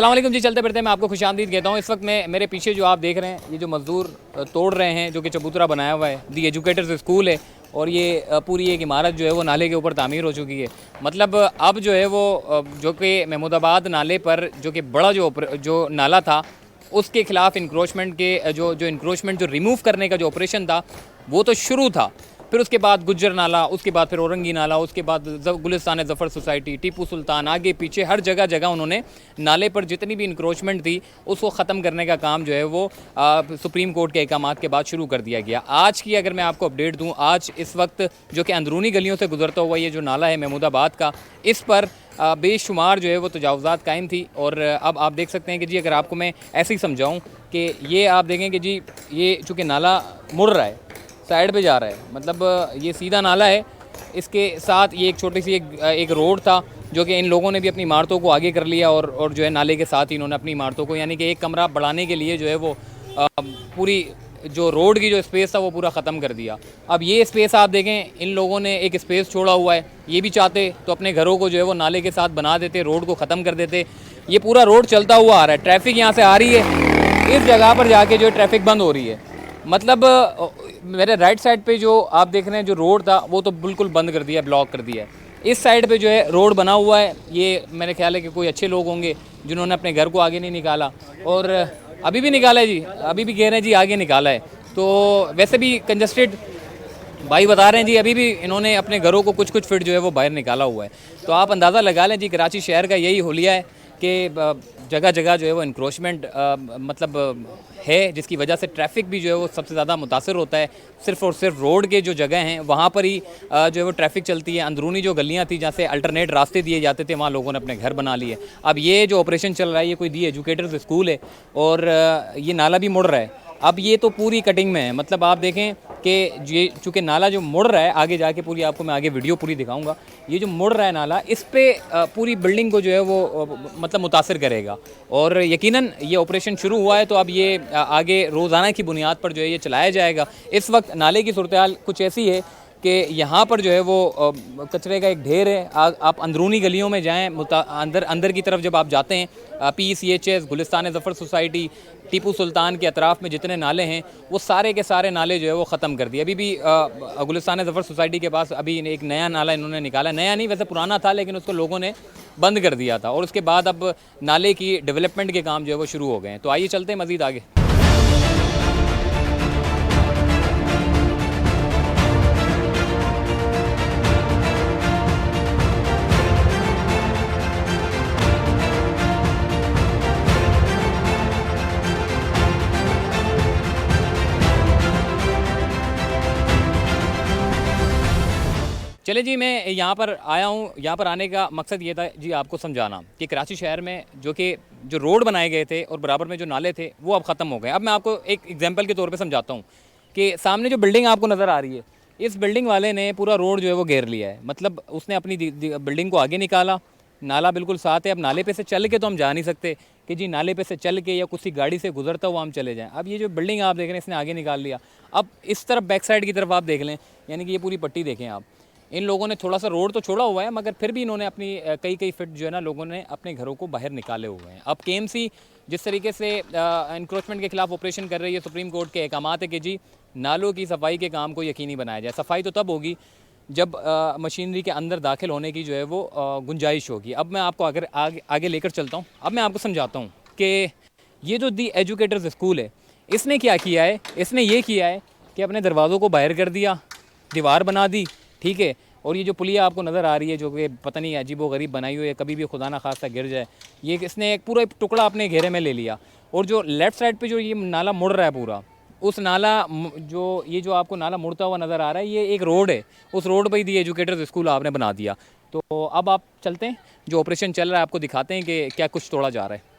अस्सलाम वालेकुम जी। चलते फिरते मैं आपको खुशामदीद कहता हूँ। इस वक्त मैं मेरे पीछे जो आप देख रहे हैं, ये जो मज़दूर तोड़ रहे हैं, जो कि चबूतरा बनाया हुआ है, दी एजुकेटर्स स्कूल है। और ये पूरी एक इमारत जो है वो नाले के ऊपर तामीर हो चुकी है। मतलब अब जो है वो जो कि महमूदाबाद नाले पर जो कि बड़ा जो नाला था, उसके ख़िलाफ़ इंक्रोचमेंट के जो इंक्रोचमेंट जो रिमूव करने का जो ऑपरेशन था वो तो शुरू था। फिर उसके बाद गुज्जर नाला, उसके बाद फिर औरंगी नाला, उसके बाद गुलिस्तान ज़फ़र सोसाइटी, टीपू सुल्तान, आगे पीछे हर जगह जगह उन्होंने नाले पर जितनी भी इंक्रोचमेंट थी उसको ख़त्म करने का काम जो है वो सुप्रीम कोर्ट के अहकामात के बाद शुरू कर दिया गया। आज की अगर मैं आपको अपडेट दूँ, आज इस वक्त जो कि अंदरूनी गलियों से गुजरता हुआ ये जो नाला है महमूदाबाद का, इस पर बेशुमार जो है वो तजावुज़ात कायम थी। और अब आप देख सकते हैं कि जी अगर आपको मैं ऐसे ही समझाऊँ कि ये आप देखें कि जी ये चूँकि नाला मुड़ रहा है, साइड पे जा रहा है, मतलब ये सीधा नाला है, इसके साथ ये एक छोटी सी एक रोड था जो कि इन लोगों ने भी अपनी इमारतों को आगे कर लिया। और जो है नाले के साथ ही इन्होंने अपनी इमारतों को, यानी कि एक कमरा बढ़ाने के लिए जो है वो पूरी जो रोड की जो स्पेस था वो पूरा ख़त्म कर दिया। अब ये स्पेस आप देखें, इन लोगों ने एक स्पेस छोड़ा हुआ है। ये भी चाहते तो अपने घरों को जो है वो नाले के साथ बना देते, रोड को ख़त्म कर देते। ये पूरा रोड चलता हुआ आ रहा है, ट्रैफिक यहाँ से आ रही है, इस जगह पर जाके जो है ट्रैफिक बंद हो रही है। मतलब मेरे राइट साइड पे जो आप देख रहे हैं जो रोड था वो तो बिल्कुल बंद कर दिया, ब्लॉक कर दिया है। इस साइड पे जो है रोड बना हुआ है। ये मेरे ख्याल है कि कोई अच्छे लोग होंगे जिन्होंने अपने घर को आगे नहीं निकाला, और अभी भी निकाला है जी, अभी भी कह रहे हैं जी आगे निकाला है। तो वैसे भी कंजस्टेड भाई बता रहे हैं जी, अभी भी इन्होंने अपने घरों को कुछ फीट जो है वो बाहर निकाला हुआ है। तो आप अंदाज़ा लगा लें जी, कराची शहर का यही हुलिया है कि जगह जगह जो है वो इंक्रोचमेंट मतलब है, जिसकी वजह से ट्रैफिक भी जो है वो सबसे ज़्यादा मुतासर होता है। सिर्फ़ और सिर्फ रोड के जो जगह हैं वहाँ पर ही जो है वो ट्रैफिक चलती है। अंदरूनी जो गलियाँ थी जहाँ से अल्टरनेट रास्ते दिए जाते थे, वहाँ लोगों ने अपने घर बना लिए। अब ये जो ऑपरेशन चल रहा है, ये कोई दी एजुकेटर्स स्कूल है और ये नाला भी मुड़ रहा है। अब ये तो पूरी कटिंग में है। मतलब आप देखें कि ये चूँकि नाला जो मुड़ रहा है, आगे जाके पूरी आपको मैं आगे वीडियो पूरी दिखाऊंगा। ये जो मुड़ रहा है नाला, इस पे पूरी बिल्डिंग को जो है वो मतलब मुतासिर करेगा। और यकीनन ये ऑपरेशन शुरू हुआ है तो अब ये आगे रोज़ाना की बुनियाद पर जो है ये चलाया जाएगा। इस वक्त नाले की सूरत हाल कुछ ऐसी है कि यहाँ पर जो है वो कचरे का एक ढेर है। आप अंदरूनी गलियों में जाएँ, अंदर की तरफ जब आप जाते हैं, PCHS, गुलिस्तान ज़फ़र सोसाइटी, टीपू सुल्तान के अतराफ़ में जितने नाले हैं वो सारे के सारे नाले जो है वो ख़त्म कर दिए। अभी भी गुलिस्तान ज़फ़र सोसाइटी के पास अभी एक नया नाला इन्होंने निकाला, नया नहीं वैसे पुराना था, लेकिन उसको लोगों ने बंद कर दिया था। और उसके बाद अब नाले की डेवलपमेंट के काम जो है वो शुरू हो गए हैं। तो आइए चलते हैं मज़ीद आगे। चले जी, मैं यहाँ पर आया हूँ। यहाँ पर आने का मकसद ये था जी आपको समझाना कि कराची शहर में जो रोड बनाए गए थे और बराबर में जो नाले थे वो अब ख़त्म हो गए। अब मैं आपको एक एग्जांपल के तौर पे समझाता हूँ कि सामने जो बिल्डिंग आपको नज़र आ रही है, इस बिल्डिंग वाले ने पूरा रोड जो है वो घेर लिया है। मतलब उसने अपनी बिल्डिंग को आगे निकाला, नाला बिल्कुल साथ है। अब नाले पे से चल के तो हम जा नहीं सकते कि जी नाले पे से चल के या किसी गाड़ी से गुजरता हुआ हम चले जाएँ। अब ये जो बिल्डिंग आप देख रहे हैं इसने आगे निकाल लिया। अब इस तरफ बैक साइड की तरफ आप देख लें, यानी कि ये पूरी पट्टी देखें आप, इन लोगों ने थोड़ा सा रोड तो छोड़ा हुआ है मगर फिर भी इन्होंने अपनी कई फीट जो है ना लोगों ने अपने घरों को बाहर निकाले हुए हैं। अब KMC जिस तरीके से इंक्रोचमेंट के खिलाफ ऑपरेशन कर रही है, सुप्रीम कोर्ट के अहकामात है कि जी नालों की सफाई के काम को यकीनी बनाया जाए। सफाई तो तब होगी जब मशीनरी के अंदर दाखिल होने की जो है वो गुंजाइश होगी। अब मैं आपको अगर आगे लेकर चलता हूँ। अब मैं आपको समझाता हूँ कि ये जो दी एजुकेटर्स स्कूल है, इसने क्या किया है। इसने ये किया है कि अपने दरवाज़ों को बाहर कर दिया, दीवार बना दी, ठीक है। और ये जो पुलिया आपको नज़र आ रही है जो कि पता नहीं अजीब व गरीब बनाई हुई है, कभी भी खुदा ना खास्ता गिर जाए, ये इसने एक पूरा टुकड़ा अपने घेरे में ले लिया। और जो लेफ़्ट साइड पे जो ये नाला मुड़ रहा है पूरा, उस नाला जो आपको नाला मुड़ता हुआ नज़र आ रहा है, ये एक रोड है। उस रोड पर ही दी एजुकेटर्स स्कूल आपने बना दिया। तो अब आप चलते हैं, जो ऑपरेशन चल रहा है आपको दिखाते हैं कि क्या कुछ तोड़ा जा रहा है।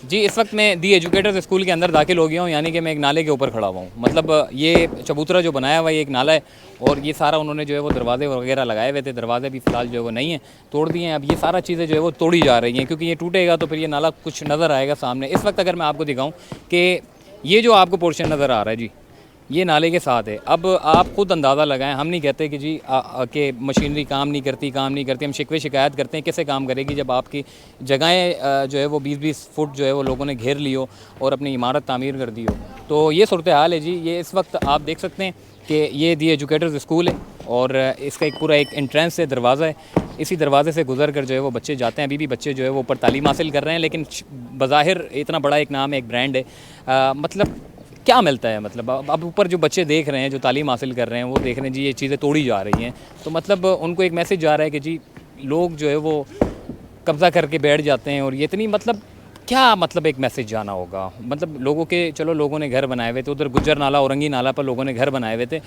जी इस वक्त मैं दी एजुकेटर्स स्कूल के अंदर दाखिल हो गया हूँ, यानी कि मैं एक नाले के ऊपर खड़ा हुआ हूँ। मतलब ये चबूतरा जो बनाया हुआ है ये एक नाला है और ये सारा उन्होंने जो है वो दरवाजे वगैरह लगाए हुए थे। दरवाजे भी फ़िलहाल जो है वो नहीं है, तोड़ दिए हैं। अब ये सारा चीज़ें जो है वो तोड़ी जा रही हैं क्योंकि ये टूटेगा तो फिर ये नाला कुछ नज़र आएगा सामने। इस वक्त अगर मैं आपको दिखाऊँ कि ये जो आपको पोर्शन नज़र आ रहा है जी, ये नाले के साथ है। अब आप खुद अंदाज़ा लगाएं, हम नहीं कहते कि जी कि मशीनरी काम नहीं करती, हम शिकवे शिकायत करते हैं। कैसे काम करेगी जब आपकी जगहें जो है वो 20-20 फुट जो है वो लोगों ने घेर ली हो और अपनी इमारत तामीर कर दी हो। तो ये सूरत हाल है जी। ये इस वक्त आप देख सकते हैं कि ये दी एजुकेटर्स स्कूल है और इसका एक पूरा एक एंट्रेंस है, दरवाज़ा है। इसी दरवाजे से गुजर कर जो है वो बच्चे जाते हैं। अभी भी बच्चे जो है वो ऊपर तालीम हासिल कर रहे हैं, लेकिन बज़ाहिर इतना बड़ा एक नाम है, एक ब्रांड है, मतलब क्या मिलता है? मतलब अब ऊपर जो बच्चे देख रहे हैं, जो तालीम हासिल कर रहे हैं, वो देख रहे हैं जी ये चीज़ें तोड़ी जा रही हैं। तो मतलब उनको एक मैसेज जा रहा है कि जी लोग जो है वो कब्ज़ा करके बैठ जाते हैं और ये इतनी मतलब क्या मतलब एक मैसेज जाना होगा? मतलब लोगों के, चलो लोगों ने घर बनाए हुए थे, उधर गुज्जर नाला, औरंगी नाला पर लोगों ने घर बनाए हुए थे,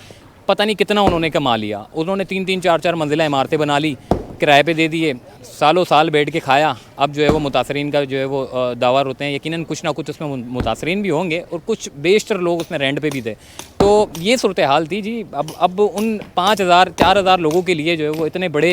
पता नहीं कितना उन्होंने कमा लिया। उन्होंने 3-3 4-4 मंजिला इमारतें बना ली, किराए पे दे दिए, सालों साल बैठ के खाया। अब जो है वो मुतासरीन का जो है वो दावर होते हैं। यकीनन कुछ ना कुछ उसमें मुतासरीन भी होंगे और कुछ बेशतर लोग उसमें रेंट पे भी थे। तो ये सूरत हाल थी जी। अब उन 5,000-4,000 लोगों के लिए जो है वो इतने बड़े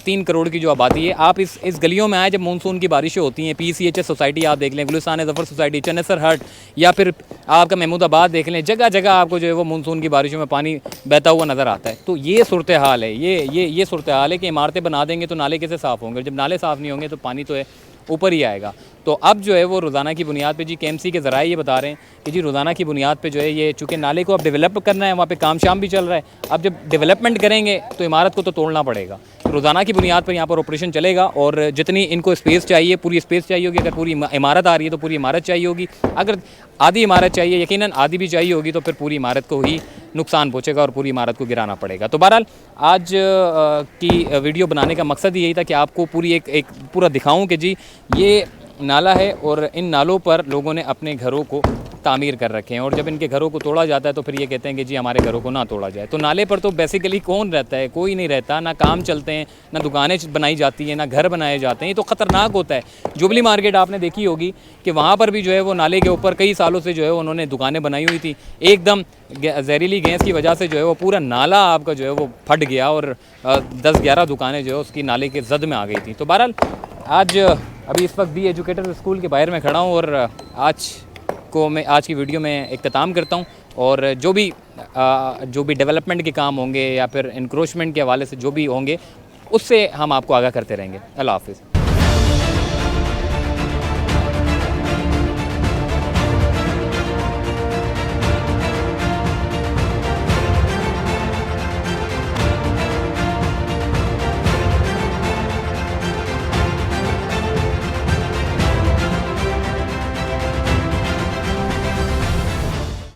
3 करोड़ की जो आबादी है, आप इस गलियों में आए जब मानसून की बारिशें होती हैं, PCHS सोसाइटी आप देख लें, गुलिस्तान ज़फ़र सोसाइटी, चन्नेसर हट, या फिर आपका महमूदाबाद देख लें, जगह जगह आपको जो है वो मानसून की बारिशों में पानी बहता हुआ नज़र आता है। तो ये सूरत हाल है। ये सूरत हाल है कि इमारतें बना देंगे तो नाले कैसे साफ़ होंगे? जब नाले साफ़ नहीं होंगे तो पानी तो है ऊपर ही आएगा। तो अब जो है वो रोज़ाना की बुनियाद पे जी KMC के ज़राए ये बता रहे हैं कि जी रोज़ाना की बुनियाद पे जो है ये, चूँकि नाले को अब डेवलप करना है, वहाँ पे काम शाम भी चल रहा है। अब जब डेवलपमेंट करेंगे तो इमारत को तो तोड़ना पड़ेगा। रोज़ाना की बुनियाद पर यहाँ पर ऑपरेशन चलेगा और जितनी इनको स्पेस चाहिए, पूरी स्पेस चाहिए होगी। अगर पूरी इमारत आ रही है तो पूरी इमारत चाहिए होगी। अगर आधी इमारत चाहिए, यकीनन आधी भी चाहिए होगी, तो फिर पूरी इमारत को ही नुकसान पहुँचेगा और पूरी इमारत को गिराना पड़ेगा। तो बहरहाल आज की वीडियो बनाने का मकसद यही था कि आपको पूरी एक पूरा दिखाऊँ कि जी ये नाला है और इन नालों पर लोगों ने अपने घरों को तामीर कर रखे हैं और जब इनके घरों को तोड़ा जाता है तो फिर ये कहते हैं कि जी हमारे घरों को ना तोड़ा जाए। तो नाले पर तो बेसिकली कौन रहता है? कोई नहीं रहता। ना काम चलते हैं, ना दुकानें बनाई जाती हैं, ना घर बनाए जाते हैं। ये तो ख़तरनाक होता है। जुबली मार्केट आपने देखी होगी कि वहाँ पर भी जो है वो नाले के ऊपर कई सालों से जो है उन्होंने दुकानें बनाई हुई थी। एकदम जहरीली गैस की वजह से जो है वो पूरा नाला आपका जो है वो फट गया और 10-11 दुकानें जो है उसकी नाले के जद में आ गई थी। तो बहरहाल आज अभी इस वक्त दी एजुकेटर स्कूल के बाहर मैं खड़ा हूँ और मैं आज की वीडियो में इख्तिताम करता हूँ। और जो भी डेवलपमेंट के काम होंगे या फिर इंक्रोचमेंट के हवाले से जो भी होंगे, उससे हम आपको आगाह करते रहेंगे। अल्लाह हाफ़िज़।